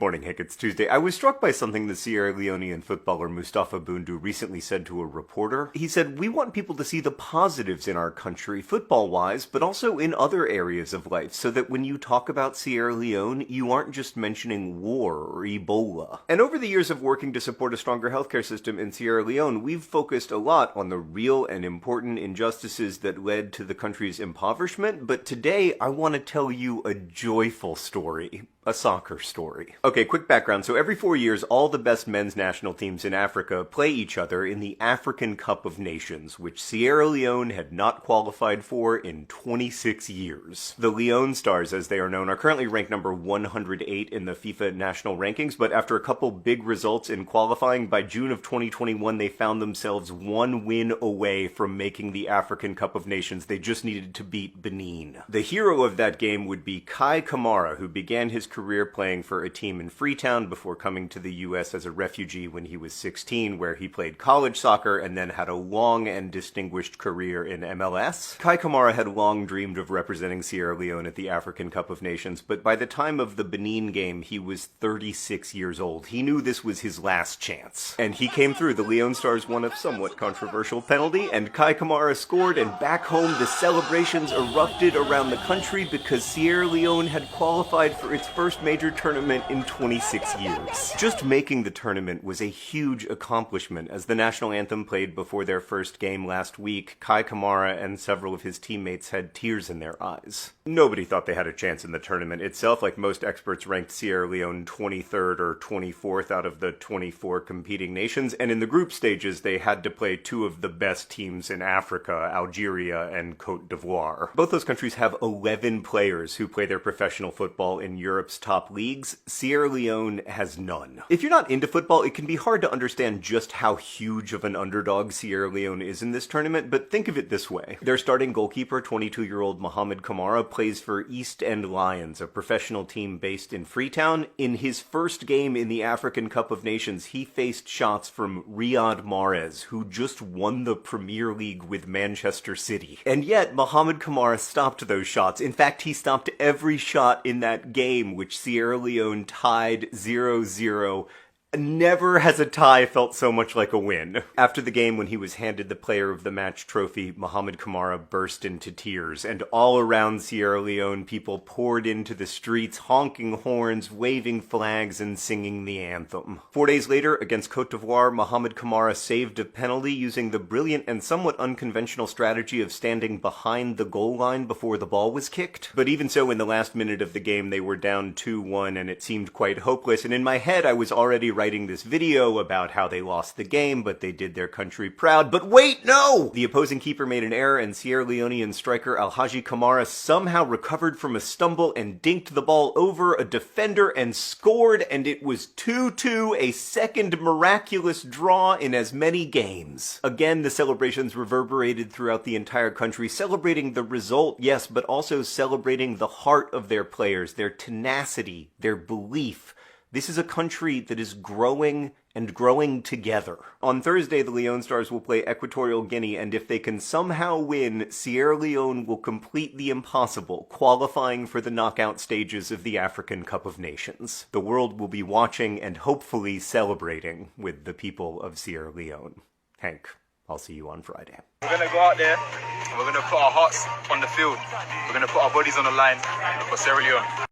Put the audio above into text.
morning, Hank. It's Tuesday. I was struck by something the Sierra Leonean footballer Mustafa Bundu recently said to a reporter. He said, "We want people to see the positives in our country, football-wise, but also in other areas of life, so that when you talk about Sierra Leone, you aren't just mentioning war or Ebola." And over the years of working to support a stronger healthcare system in Sierra Leone, we've focused a lot on the real and important injustices that led to the country's impoverishment, but today I want to tell you a joyful story. A soccer story. Okay, quick background. So every 4 years, all the best men's national teams in Africa play each other in the African Cup of Nations, which Sierra Leone had not qualified for in 26 years. The Leone Stars, as they are known, are currently ranked number 108 in the FIFA national rankings, but after a couple big results in qualifying, by June of 2021, they found themselves one win away from making the African Cup of Nations. They just needed to beat Benin. The hero of that game would be Kai Kamara, who began his career playing for a team in Freetown before coming to the US as a refugee when he was 16, where he played college soccer and then had a long and distinguished career in MLS. Kai Kamara had long dreamed of representing Sierra Leone at the African Cup of Nations, but by the time of the Benin game, he was 36 years old. He knew this was his last chance. And he came through. The Leone Stars won a somewhat controversial penalty, and Kai Kamara scored, and back home the celebrations erupted around the country because Sierra Leone had qualified for its first major tournament in 26 years. Just making the tournament was a huge accomplishment. As the national anthem played before their first game last week, Kai Kamara and several of his teammates had tears in their eyes. Nobody thought they had a chance in the tournament itself. Like most experts ranked Sierra Leone 23rd or 24th out of the 24 competing nations, and in the group stages they had to play two of the best teams in Africa, Algeria and Cote d'Ivoire. Both those countries have 11 players who play their professional football in Europe's top leagues. Sierra Leone has none. If you're not into football, it can be hard to understand just how huge of an underdog Sierra Leone is in this tournament, but think of it this way. Their starting goalkeeper, 22-year-old Mohamed Kamara, plays for East End Lions, a professional team based in Freetown. In his first game in the African Cup of Nations, he faced shots from Riyad Mahrez, who just won the Premier League with Manchester City. And yet, Mohamed Kamara stopped those shots. In fact, he stopped every shot in that game, which Sierra Leone tied 0-0. Never has a tie felt so much like a win. After the game, when he was handed the Player of the Match trophy, Mohamed Kamara burst into tears, and all around Sierra Leone, people poured into the streets, honking horns, waving flags, and singing the anthem. 4 days later, against Cote d'Ivoire, Mohamed Kamara saved a penalty using the brilliant and somewhat unconventional strategy of standing behind the goal line before the ball was kicked. But even so, in the last minute of the game, they were down 2-1, and it seemed quite hopeless, and in my head, I was already writing this video about how they lost the game, but they did their country proud. But wait, no! The opposing keeper made an error, and Sierra Leonean striker Alhaji Kamara somehow recovered from a stumble and dinked the ball over a defender and scored, and it was 2-2, a second miraculous draw in as many games. Again, the celebrations reverberated throughout the entire country, celebrating the result, yes, but also celebrating the heart of their players, their tenacity, their belief. This is a country that is growing and growing together. On Thursday, the Leone Stars will play Equatorial Guinea, and if they can somehow win, Sierra Leone will complete the impossible, qualifying for the knockout stages of the African Cup of Nations. The world will be watching and hopefully celebrating with the people of Sierra Leone. Hank, I'll see you on Friday. We're going to go out there, and we're going to put our hearts on the field. We're going to put our bodies on the line for Sierra Leone.